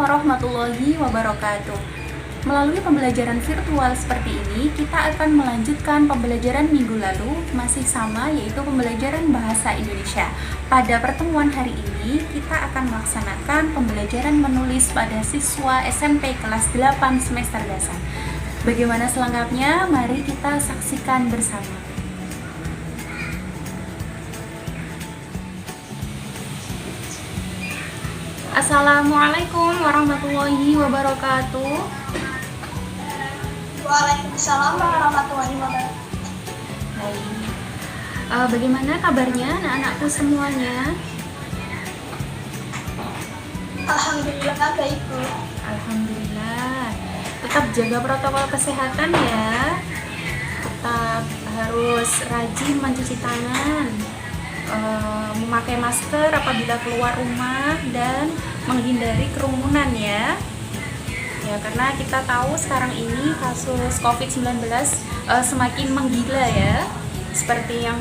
warahmatullahi wabarakatuh. Melalui pembelajaran virtual seperti ini, kita akan melanjutkan pembelajaran minggu lalu, masih sama, yaitu pembelajaran bahasa Indonesia. Pada pertemuan hari ini, kita akan melaksanakan pembelajaran menulis pada siswa SMP kelas 8 semester dasar. Bagaimana selengkapnya? Mari kita saksikan bersama. Assalamualaikum warahmatullahi wabarakatuh. Waalaikumsalam warahmatullahi wabarakatuh. Baik. Bagaimana kabarnya anak-anakku semuanya? Alhamdulillah baik, Bu. Alhamdulillah. Tetap jaga protokol kesehatan ya. Tetap harus rajin mencuci tangan, memakai masker apabila keluar rumah, dan menghindari kerumunan ya. Ya, karena kita tahu sekarang ini kasus COVID-19 semakin menggila ya, seperti yang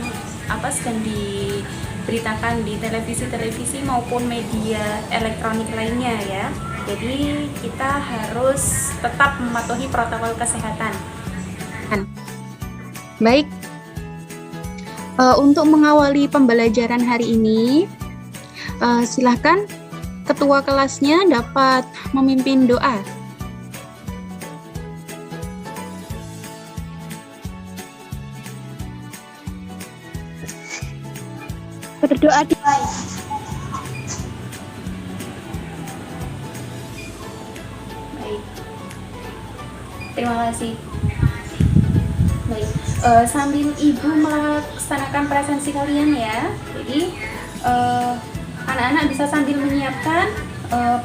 sedang diberitakan di televisi maupun media elektronik lainnya ya. Jadi kita harus tetap mematuhi protokol kesehatan. Baik, untuk mengawali pembelajaran hari ini, silahkan ketua kelasnya dapat memimpin doa. Berdoa di Baik. Terima kasih. Baik. Sambil Ibu melaksanakan presensi kalian ya. Jadi anak-anak bisa sambil menyiapkan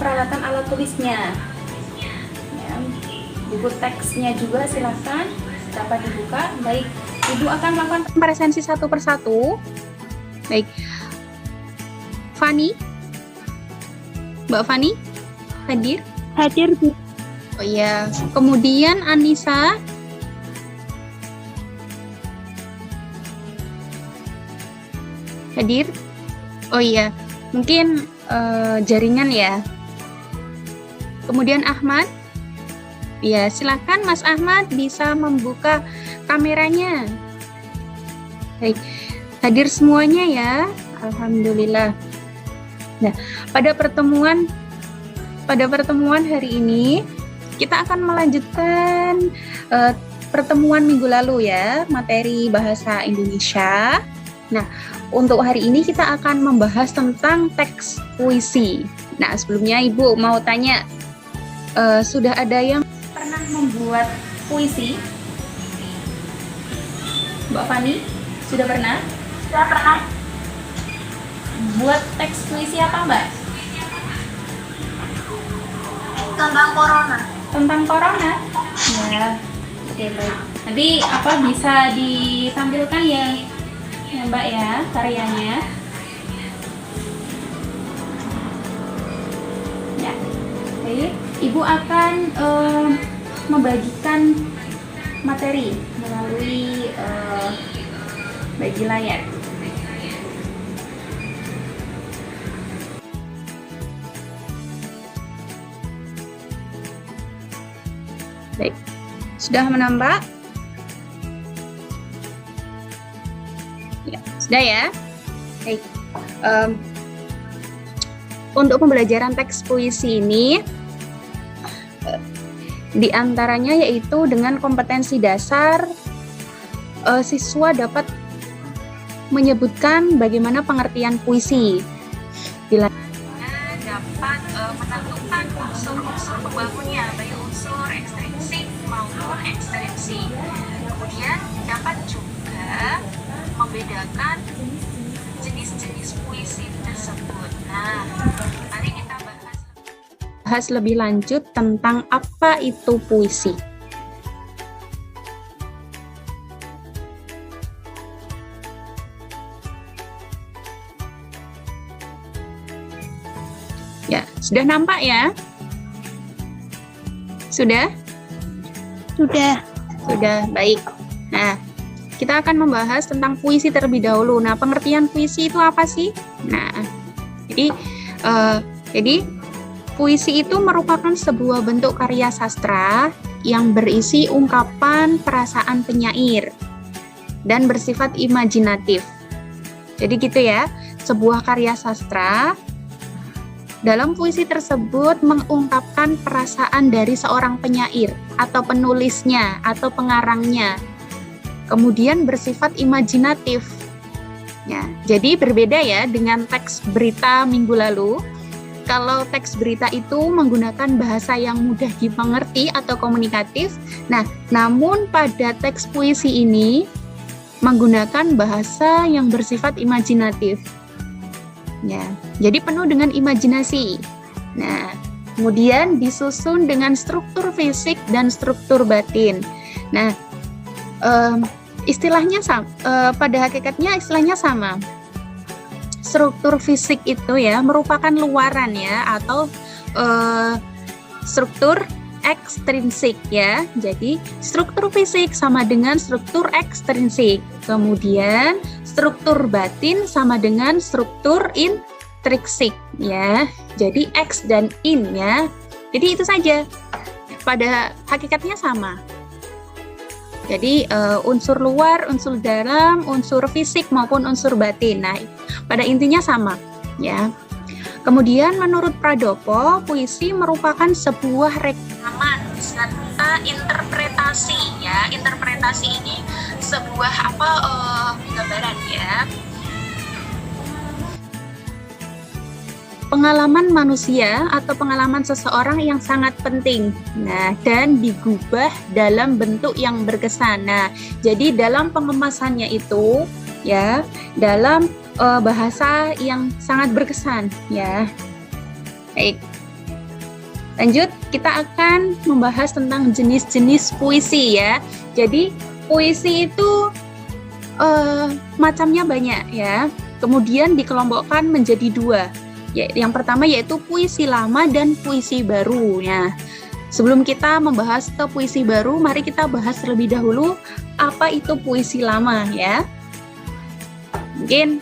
peralatan alat tulisnya. Ya, buku teksnya juga silahkan dapat dibuka. Baik, Ibu akan melakukan presensi satu persatu. Baik, Fani, Mbak Fani, hadir? hadir, Bu. Oh iya, kemudian Anissa, hadir? Oh iya, mungkin jaringan ya. Kemudian Ahmad, ya silakan Mas Ahmad bisa membuka kameranya. Baik, hadir semuanya ya, alhamdulillah. Nah, pada pertemuan hari ini kita akan melanjutkan pertemuan minggu lalu ya, materi bahasa Indonesia. Nah, untuk hari ini kita akan membahas tentang teks puisi. Nah, sebelumnya Ibu mau tanya, sudah ada yang pernah membuat puisi? Mbak Fani, sudah pernah? Saya pernah Buat teks puisi apa, Mbak? tentang corona. Tentang corona? Ya, oke baik. Nanti bisa ditampilkan ya, Mbak ya, karyanya. Ya, baik. Ibu akan membagikan materi melalui bagi layar. Baik, sudah menambah? Ya, sudah ya. Baik. Untuk pembelajaran teks puisi ini, di antaranya yaitu dengan kompetensi dasar, siswa dapat menyebutkan bagaimana pengertian puisi. Dapat menentukan unsur-unsur pembangunnya, baik unsur ekstrinsik maupun ekstrinsi. Kemudian dapat juga membedakan jenis-jenis puisi tersebut. Nah, nanti kita bahas lebih lanjut tentang apa itu puisi. Ya, sudah nampak ya? Sudah? Sudah. Sudah, baik. Nah, kita akan membahas tentang puisi terlebih dahulu. Nah, pengertian puisi itu apa sih? Nah, jadi Puisi itu merupakan sebuah bentuk karya sastra yang berisi ungkapan perasaan penyair dan bersifat imajinatif. Jadi gitu ya, sebuah karya sastra. Dalam puisi tersebut mengungkapkan perasaan dari seorang penyair atau penulisnya atau pengarangnya. Kemudian bersifat imajinatif. Ya, jadi berbeda ya dengan teks berita minggu lalu. Kalau teks berita itu menggunakan bahasa yang mudah dimengerti atau komunikatif. Nah, namun pada teks puisi ini menggunakan bahasa yang bersifat imajinatif. Ya, jadi penuh dengan imajinasi. Nah, kemudian disusun dengan struktur fisik dan struktur batin. Nah, istilahnya sama, pada hakikatnya istilahnya sama. Struktur fisik itu ya merupakan luaran ya atau struktur ekstrinsik ya. Jadi struktur fisik sama dengan struktur ekstrinsik. Kemudian struktur batin sama dengan struktur intrinsik ya. Jadi X dan in ya. Jadi itu saja. Pada hakikatnya sama. Jadi unsur luar, unsur dalam, unsur fisik maupun unsur batin. Nah, pada intinya sama, ya. Kemudian menurut Pradopo, puisi merupakan sebuah rekaman serta interpretasi, ya. Interpretasi ini sebuah gambaran, ya. Pengalaman manusia atau pengalaman seseorang yang sangat penting. Nah, dan digubah dalam bentuk yang berkesan. Nah, jadi dalam pengemasannya itu ya, dalam bahasa yang sangat berkesan ya. Baik. Lanjut, kita akan membahas tentang jenis-jenis puisi ya. Jadi, puisi itu macamnya banyak ya. Kemudian dikelompokkan menjadi dua. Yang pertama yaitu puisi lama dan puisi baru. Nah, sebelum kita membahas ke puisi baru, mari kita bahas terlebih dahulu apa itu puisi lama ya. Mungkin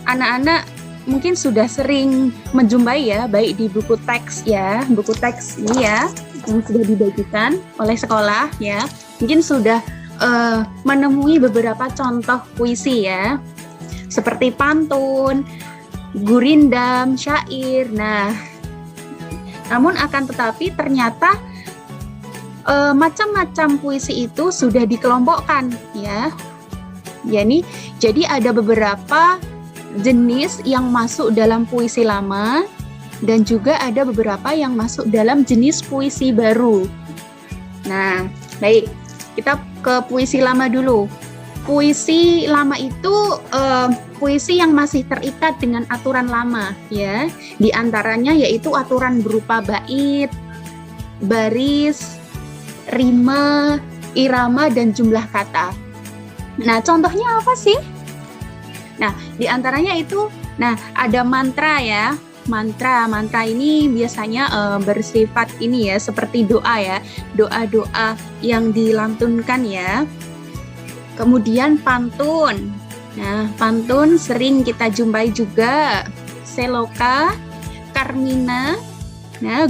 anak-anak mungkin sudah sering menjumpai ya, baik di buku teks ya, buku teks ini ya yang sudah dibagikan oleh sekolah ya. Mungkin sudah menemui beberapa contoh puisi ya. Seperti pantun, gurindam, syair. Nah, namun akan tetapi ternyata macam-macam puisi itu sudah dikelompokkan ya. Jadi ada beberapa jenis yang masuk dalam puisi lama dan juga ada beberapa yang masuk dalam jenis puisi baru. Nah, baik, kita ke puisi lama dulu. Puisi lama itu puisi yang masih terikat dengan aturan lama ya. Di antaranya yaitu aturan berupa bait, baris, rima, irama dan jumlah kata. Nah, contohnya apa sih? Nah, di antaranya itu ada mantra ya. Mantra ini biasanya bersifat ini ya, seperti doa ya. Doa-doa yang dilantunkan ya. Kemudian pantun. Nah, pantun sering kita jumpai juga. Seloka, karmina,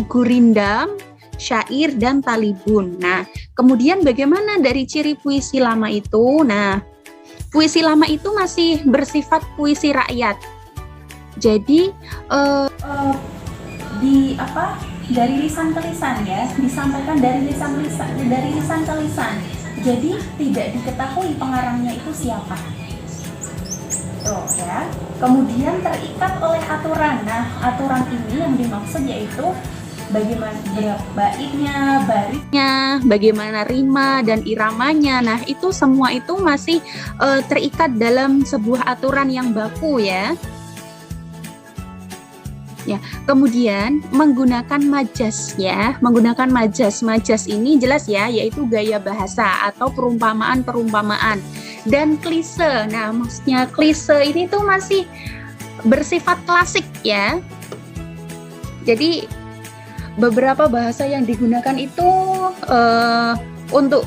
gurindam, syair, dan talibun. Nah, kemudian bagaimana dari ciri puisi lama itu? Nah, puisi lama itu masih bersifat puisi rakyat. Jadi, dari lisan ke lisan ya, disampaikan dari lisan ke lisan. Jadi tidak diketahui pengarangnya itu siapa. Tuh ya. Kemudian terikat oleh aturan. Nah, aturan ini yang dimaksud yaitu bagaimana baitnya, barisnya, bagaimana rima dan iramanya. Nah, itu semua itu masih terikat dalam sebuah aturan yang baku ya. Ya, kemudian menggunakan majas ya, menggunakan majas. Majas ini jelas ya, yaitu gaya bahasa atau perumpamaan dan klise. Nah, maksudnya klise ini tuh masih bersifat klasik ya. Jadi beberapa bahasa yang digunakan itu untuk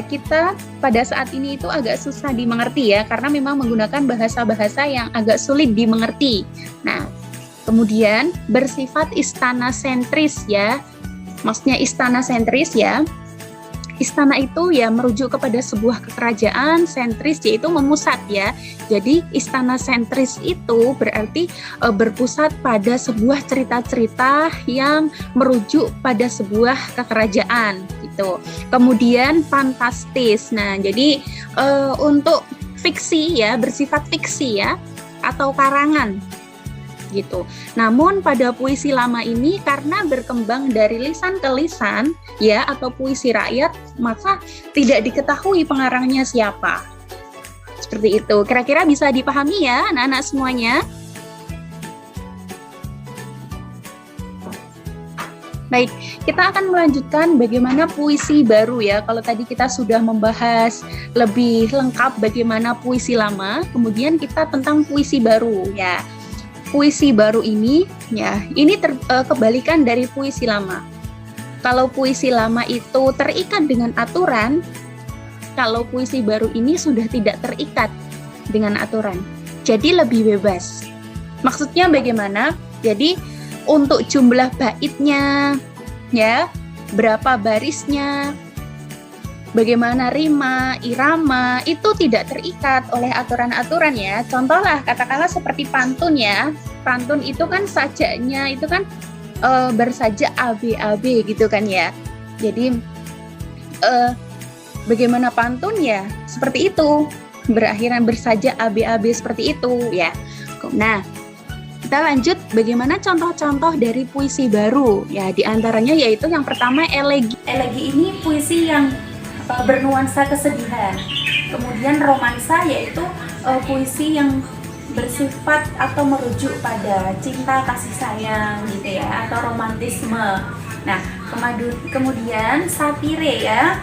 kita pada saat ini itu agak susah dimengerti ya, karena memang menggunakan bahasa-bahasa yang agak sulit dimengerti. Nah, Kemudian bersifat istana sentris ya. Maksudnya istana sentris ya. Istana itu ya merujuk kepada sebuah kerajaan, sentris yaitu memusat ya. Jadi istana sentris itu berarti berpusat pada sebuah cerita-cerita yang merujuk pada sebuah kerajaan gitu. Kemudian fantastis. Nah, jadi untuk fiksi ya, bersifat fiksi ya atau karangan gitu. Namun pada puisi lama ini karena berkembang dari lisan ke lisan ya atau puisi rakyat, maka tidak diketahui pengarangnya siapa. Seperti itu. Kira-kira bisa dipahami ya anak-anak semuanya? Baik, kita akan melanjutkan bagaimana puisi baru ya. Kalau tadi kita sudah membahas lebih lengkap bagaimana puisi lama, kemudian kita tentang puisi baru ya. Puisi baru ini ya, ini kebalikan dari puisi lama. Kalau puisi lama itu terikat dengan aturan, kalau puisi baru ini sudah tidak terikat dengan aturan. Jadi lebih bebas. Maksudnya bagaimana? Jadi untuk jumlah baitnya ya, berapa barisnya, bagaimana rima, irama, itu tidak terikat oleh aturan-aturan ya. Contoh lah, katakanlah seperti pantun ya. Pantun itu kan sajaknya, itu kan bersajak AB-AB gitu kan ya. Jadi, bagaimana pantun ya, seperti itu. Berakhiran bersajak AB-AB seperti itu ya. Nah, kita lanjut bagaimana contoh-contoh dari puisi baru. Ya, diantaranya yaitu yang pertama elegi. Elegi ini puisi yang bernuansa kesedihan. Kemudian romansa yaitu puisi yang bersifat atau merujuk pada cinta kasih sayang gitu ya atau romantisme. Nah, kemudian satire ya.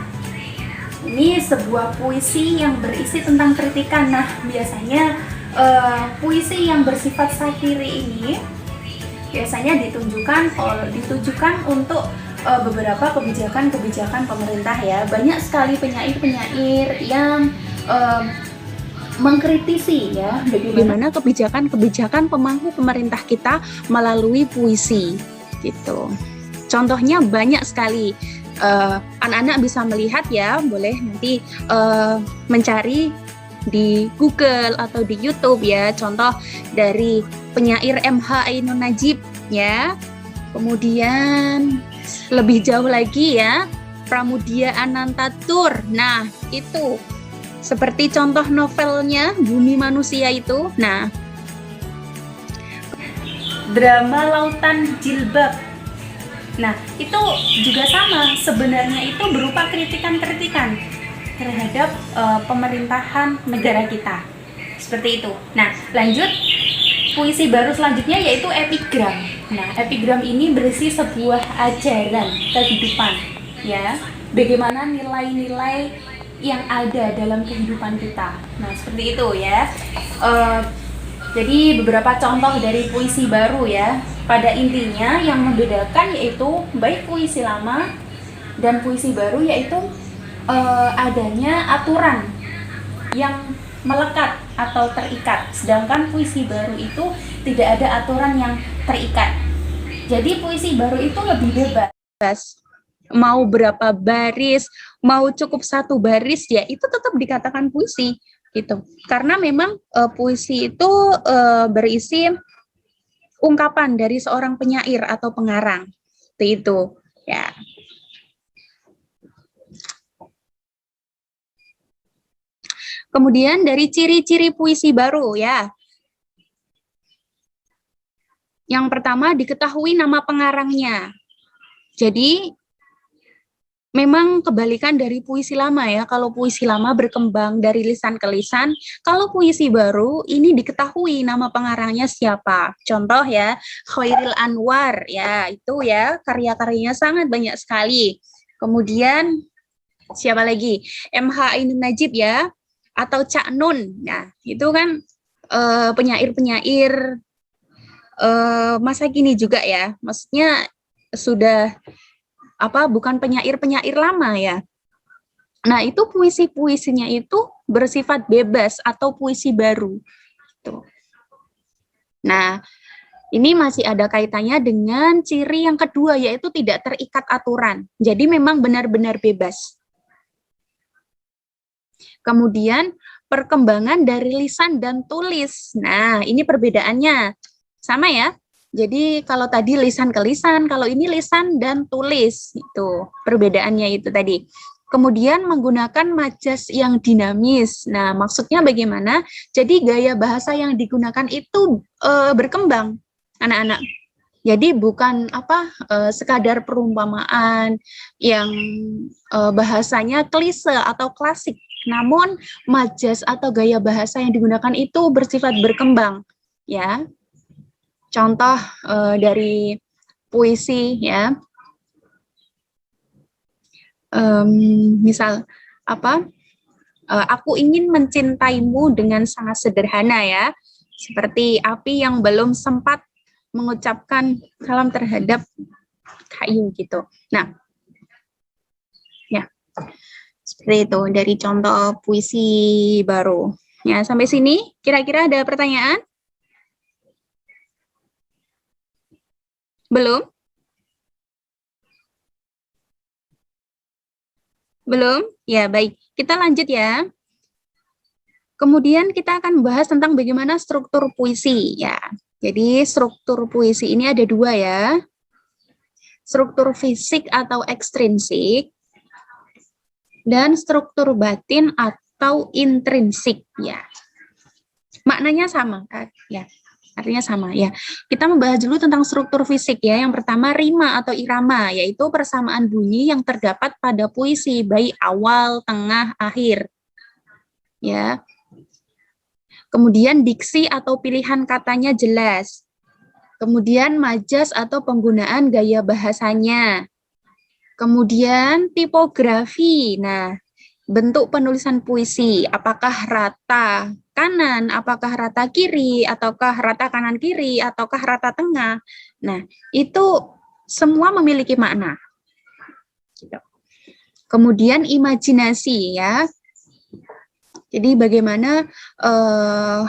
Ini sebuah puisi yang berisi tentang kritikan. Nah, biasanya puisi yang bersifat satire ini biasanya ditujukan untuk beberapa kebijakan-kebijakan pemerintah ya. Banyak sekali penyair-penyair yang mengkritisi ya bagaimana kebijakan-kebijakan pemangku pemerintah kita melalui puisi gitu. Contohnya banyak sekali. Anak-anak bisa melihat ya, boleh nanti mencari di Google atau di YouTube ya. Contoh dari penyair MH Ainun Najib ya. Kemudian lebih jauh lagi ya, Pramudia Anantatur. Nah, itu seperti contoh novelnya Bumi Manusia itu. Nah, drama Lautan Jilbab. Nah, itu juga sama. Sebenarnya itu berupa kritikan-kritikan terhadap pemerintahan negara kita. Seperti itu. Nah, lanjut. Puisi baru selanjutnya yaitu epigram. Nah, epigram ini berisi sebuah ajaran kehidupan, ya. Bagaimana nilai-nilai yang ada dalam kehidupan kita. Nah, seperti itu ya. Jadi beberapa contoh dari puisi baru ya. Pada intinya yang membedakan yaitu baik puisi lama dan puisi baru yaitu adanya aturan yang melekat atau terikat, sedangkan puisi baru itu tidak ada aturan yang terikat. Jadi puisi baru itu lebih bebas. Mau berapa baris, mau cukup satu baris ya, itu tetap dikatakan puisi gitu. Karena memang puisi itu berisi ungkapan dari seorang penyair atau pengarang. Itu ya. Kemudian dari ciri-ciri puisi baru ya. Yang pertama diketahui nama pengarangnya. Jadi memang kebalikan dari puisi lama ya. Kalau puisi lama berkembang dari lisan ke lisan, kalau puisi baru ini diketahui nama pengarangnya siapa. Contoh ya, Khairil Anwar ya, itu ya karya-karyanya sangat banyak sekali. Kemudian siapa lagi? MH Ainun Najib ya, atau Cak Nun. Nah, itu kan penyair-penyair masa kini juga ya. Maksudnya sudah bukan penyair-penyair lama ya. Nah, itu puisi-puisinya itu bersifat bebas atau puisi baru. Tuh. Nah, Ini masih ada kaitannya dengan ciri yang kedua, yaitu tidak terikat aturan. Jadi memang benar-benar bebas. Kemudian perkembangan dari lisan dan tulis. Nah, ini perbedaannya. Sama ya? Jadi kalau tadi lisan ke lisan, kalau ini lisan dan tulis. Itu perbedaannya itu tadi. Kemudian menggunakan majas yang dinamis. Nah, maksudnya bagaimana? Jadi gaya bahasa yang digunakan itu berkembang, anak-anak. Jadi bukan sekadar perumpamaan yang bahasanya klise atau klasik, namun majas atau gaya bahasa yang digunakan itu bersifat berkembang, ya. Contoh dari puisi, ya. Misal aku ingin mencintaimu dengan sangat sederhana, ya, seperti api yang belum sempat mengucapkan salam terhadap kayu gitu. Nah, ya, seperti itu dari contoh puisi baru. Ya, sampai sini kira-kira ada pertanyaan? Belum? Belum? Ya, baik. Kita lanjut ya. Kemudian kita akan membahas tentang bagaimana struktur puisi, ya. Jadi struktur puisi ini ada dua, ya. Struktur fisik atau ekstrinsik dan struktur batin atau intrinsik, ya. Maknanya sama, ya. Artinya sama, ya. Kita membahas dulu tentang struktur fisik, ya. Yang pertama rima atau irama, yaitu persamaan bunyi yang terdapat pada puisi baik awal, tengah, akhir. Ya. Kemudian diksi atau pilihan katanya jelas. Kemudian majas atau penggunaan gaya bahasanya. Kemudian tipografi. Nah, bentuk penulisan puisi, apakah rata kanan, apakah rata kiri, ataukah rata kanan kiri, ataukah rata tengah. Nah, itu semua memiliki makna. Kemudian imajinasi, ya. Jadi bagaimana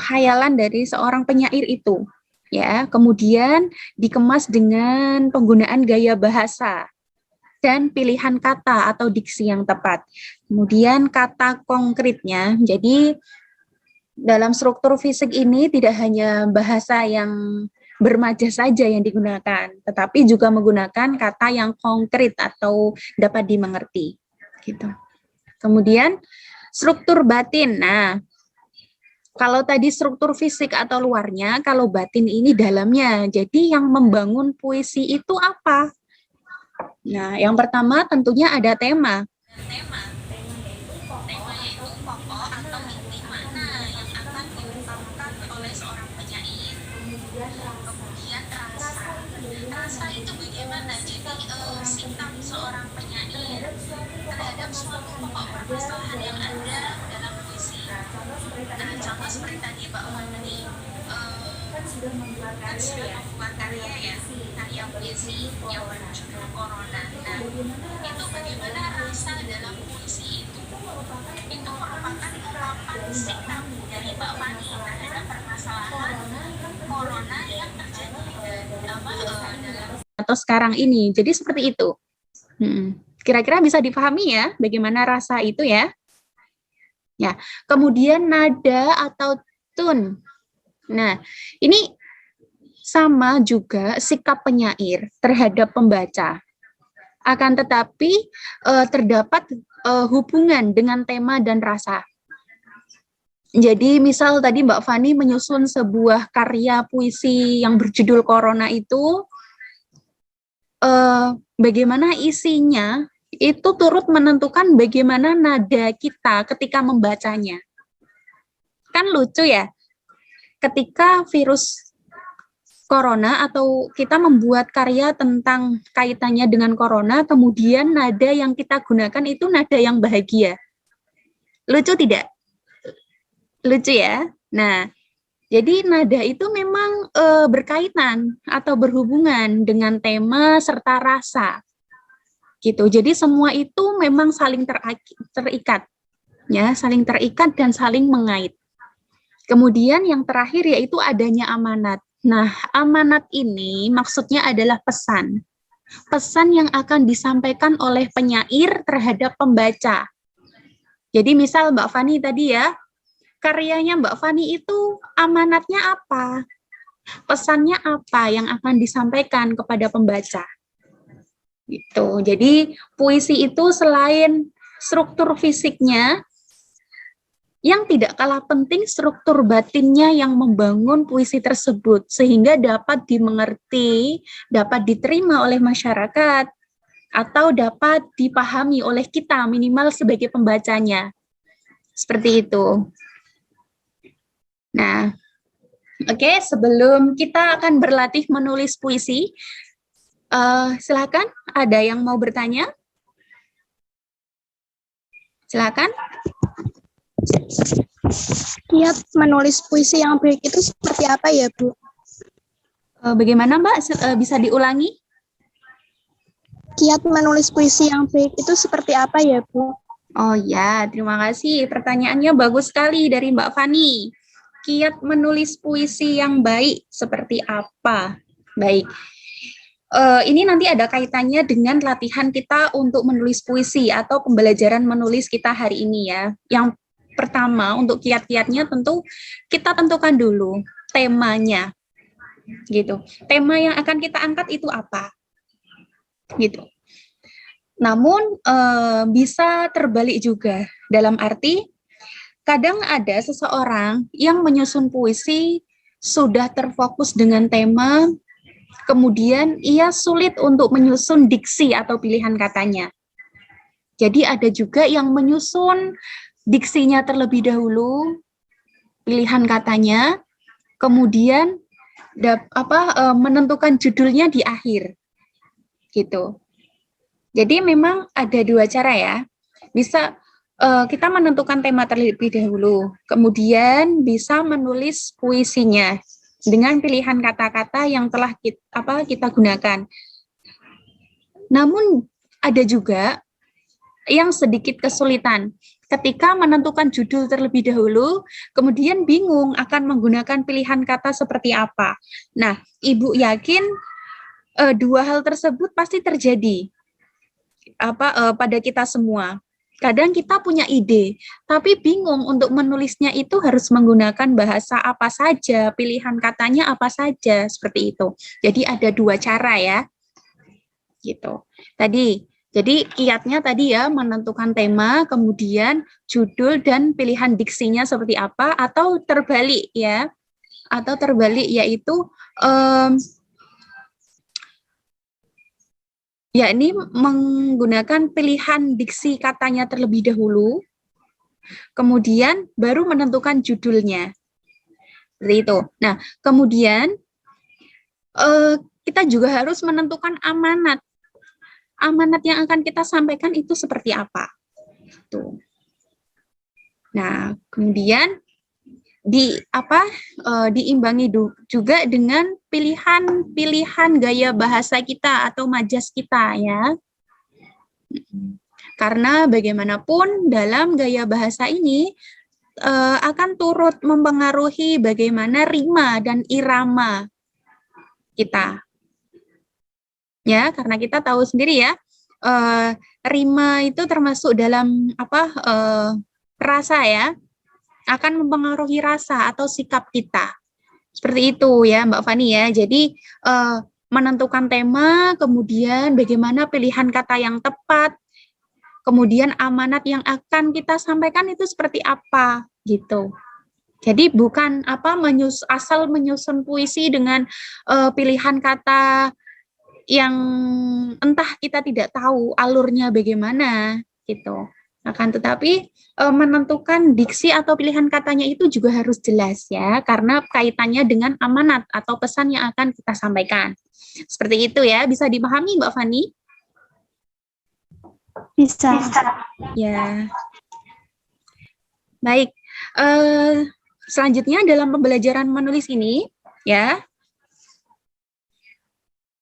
hayalan dari seorang penyair itu, ya. Kemudian dikemas dengan penggunaan gaya bahasa dan pilihan kata atau diksi yang tepat. Kemudian kata konkretnya, jadi dalam struktur fisik ini tidak hanya bahasa yang bermajas saja yang digunakan, tetapi juga menggunakan kata yang konkret atau dapat dimengerti. Gitu. Kemudian struktur batin. Nah, kalau tadi struktur fisik atau luarnya, kalau batin ini dalamnya. Jadi yang membangun puisi itu apa? Nah, yang pertama tentunya ada tema. Rasa itu bagaimana? Jadi sikap seorang penyair terhadap suatu pokok permasalahan yang ada dalam puisi. Nah, contoh seperti tadi Mbak Wani kan sudah membuat karya ya, karya puisi yang berjudul Corona. Nah, itu bagaimana rasa dalam puisi itu merupakan ungkapan sikap dari Mbak Wani terhadap permasalahan Corona yang terjadi dalam atau sekarang ini. Jadi seperti itu. Kira-kira bisa dipahami ya bagaimana rasa itu ya. Ya, kemudian nada atau tune. Nah, ini sama juga sikap penyair terhadap pembaca. Akan tetapi terdapat hubungan dengan tema dan rasa. Jadi misal tadi Mbak Fani menyusun sebuah karya puisi yang berjudul Corona itu, bagaimana isinya itu turut menentukan bagaimana nada kita ketika membacanya. Kan lucu ya, ketika virus corona atau kita membuat karya tentang kaitannya dengan corona, kemudian nada yang kita gunakan itu nada yang bahagia. Lucu tidak? Lucu ya? Nah, jadi nada itu memang berkaitan atau berhubungan dengan tema serta rasa. Gitu. Jadi semua itu memang saling terikat. Ya, saling terikat dan saling mengait. Kemudian yang terakhir yaitu adanya amanat. Nah, amanat ini maksudnya adalah pesan. Pesan yang akan disampaikan oleh penyair terhadap pembaca. Jadi misal Mbak Fani tadi ya, karyanya Mbak Fani itu amanatnya apa? Pesannya apa yang akan disampaikan kepada pembaca? Gitu. Jadi puisi itu selain struktur fisiknya, yang tidak kalah penting struktur batinnya yang membangun puisi tersebut sehingga dapat dimengerti, dapat diterima oleh masyarakat, atau dapat dipahami oleh kita minimal sebagai pembacanya. Seperti itu. Nah, oke, sebelum kita akan berlatih menulis puisi, silakan ada yang mau bertanya? Silakan. Kiat menulis puisi yang baik itu seperti apa ya, Bu? Bagaimana Mbak? Bisa diulangi? Kiat menulis puisi yang baik itu seperti apa ya, Bu? Oh ya, terima kasih. Pertanyaannya bagus sekali dari Mbak Fani. Kiat menulis puisi yang baik seperti apa? Baik. Ini nanti ada kaitannya dengan latihan kita untuk menulis puisi atau pembelajaran menulis kita hari ini ya. Yang pertama untuk kiat-kiatnya tentu kita tentukan dulu temanya. Gitu. Tema yang akan kita angkat itu apa? Gitu. Namun bisa terbalik juga dalam arti kadang ada seseorang yang menyusun puisi sudah terfokus dengan tema, kemudian ia sulit untuk menyusun diksi atau pilihan katanya. Jadi ada juga yang menyusun diksinya terlebih dahulu, pilihan katanya, kemudian menentukan judulnya di akhir. Gitu. Jadi memang ada dua cara ya. Bisa kita menentukan tema terlebih dahulu, kemudian bisa menulis puisinya dengan pilihan kata-kata yang telah kita gunakan. Namun ada juga yang sedikit kesulitan ketika menentukan judul terlebih dahulu, kemudian bingung akan menggunakan pilihan kata seperti apa. Nah, Ibu yakin dua hal tersebut pasti terjadi pada kita semua. Kadang kita punya ide, tapi bingung untuk menulisnya itu harus menggunakan bahasa apa saja, pilihan katanya apa saja, seperti itu. Jadi ada dua cara ya. Gitu. Jadi kiatnya tadi ya menentukan tema, kemudian judul dan pilihan diksinya seperti apa, atau terbalik ya. Atau terbalik yaitu yakni menggunakan pilihan diksi katanya terlebih dahulu, kemudian baru menentukan judulnya. Seperti itu. Nah, kemudian kita juga harus menentukan amanat. Amanat yang akan kita sampaikan itu seperti apa. Tuh. Nah, kemudian diimbangi juga dengan pilihan gaya bahasa kita atau majas kita ya. Karena bagaimanapun dalam gaya bahasa ini akan turut mempengaruhi bagaimana rima dan irama kita. Ya, karena kita tahu sendiri ya, rima itu termasuk dalam rasa ya. Akan mempengaruhi rasa atau sikap kita. Seperti itu ya Mbak Fani ya. Jadi menentukan tema, kemudian bagaimana pilihan kata yang tepat, kemudian amanat yang akan kita sampaikan itu seperti apa gitu. Jadi bukan asal menyusun puisi dengan pilihan kata yang entah kita tidak tahu alurnya bagaimana gitu. Akan tetapi menentukan diksi atau pilihan katanya itu juga harus jelas ya, karena kaitannya dengan amanat atau pesan yang akan kita sampaikan. Seperti itu ya, bisa dipahami Mbak Fani? Bisa. Ya. Baik, selanjutnya dalam pembelajaran menulis ini ya,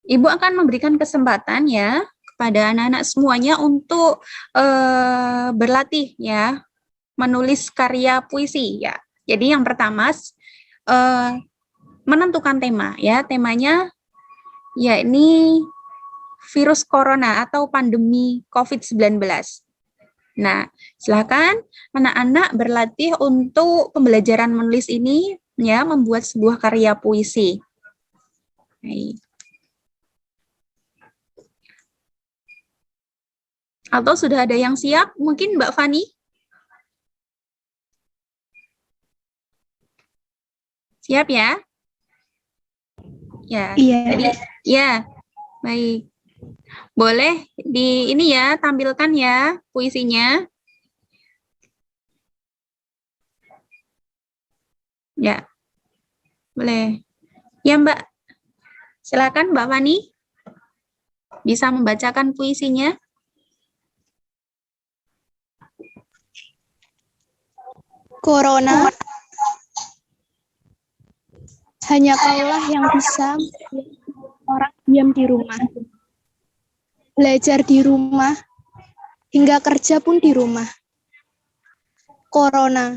Ibu akan memberikan kesempatan ya kepada anak-anak semuanya untuk berlatih ya menulis karya puisi ya. Jadi yang pertama menentukan tema ya. Temanya yakni virus corona atau pandemi COVID-19. Nah, silakan anak-anak berlatih untuk pembelajaran menulis ini ya, membuat sebuah karya puisi. Baik. Atau sudah ada yang siap? Mungkin Mbak Fani? Siap ya? Ya. Iya. Jadi ya, baik. Boleh di ini ya, tampilkan ya puisinya. Ya, boleh. Ya, Mbak. Silakan Mbak Fani bisa membacakan puisinya. Corona, hanya kaulah yang bisa orang diam di rumah. Belajar di rumah, hingga kerja pun di rumah. Corona,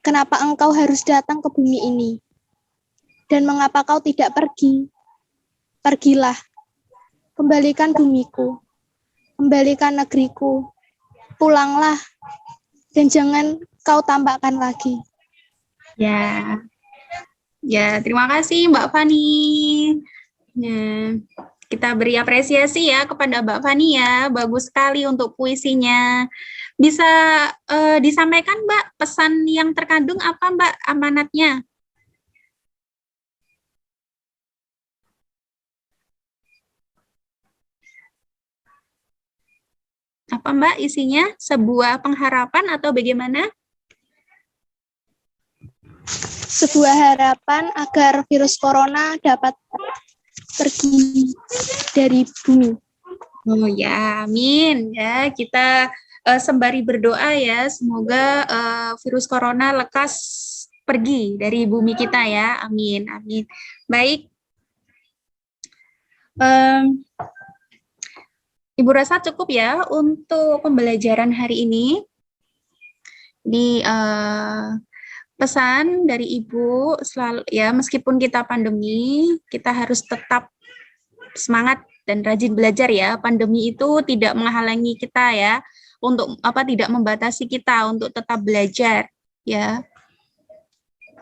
kenapa engkau harus datang ke bumi ini? Dan mengapa kau tidak pergi? Pergilah, kembalikan bumiku, kembalikan negeriku, pulanglah, dan jangan kau tampakkan lagi. Ya, ya terima kasih Mbak Fani. Nah, kita beri apresiasi ya kepada Mbak Fani ya, bagus sekali untuk puisinya. Bisa disampaikan Mbak pesan yang terkandung apa Mbak amanatnya? Apa Mbak isinya? Sebuah pengharapan atau bagaimana? Sebuah harapan agar virus corona dapat pergi dari bumi. Oh ya, amin ya. Kita sembari berdoa ya, semoga virus corona lekas pergi dari bumi kita ya. Amin, amin. Baik. Ibu rasa cukup ya untuk pembelajaran hari ini. Di pesan dari Ibu selalu ya, meskipun kita pandemi, kita harus tetap semangat dan rajin belajar ya. Pandemi itu tidak menghalangi kita ya untuk tidak membatasi kita untuk tetap belajar ya.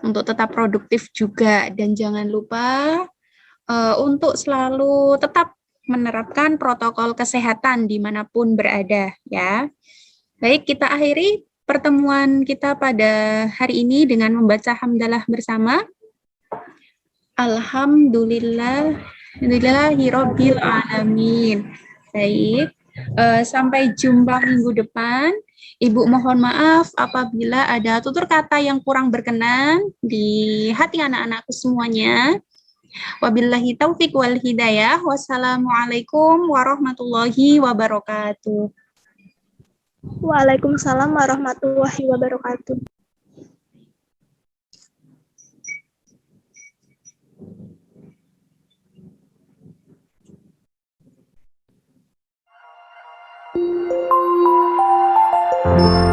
Untuk tetap produktif juga, dan jangan lupa untuk selalu tetap menerapkan protokol kesehatan dimanapun berada ya. Baik, kita akhiri pertemuan kita pada hari ini dengan membaca hamdalah bersama. Alhamdulillahirabbil alamin. Baik, sampai jumpa minggu depan. Ibu mohon maaf apabila ada tutur kata yang kurang berkenan di hati anak-anakku semuanya. Wabillahi taufiq wal hidayah. Wassalamualaikum warahmatullahi wabarakatuh. Waalaikumsalam warahmatullahi wabarakatuh. Thank you.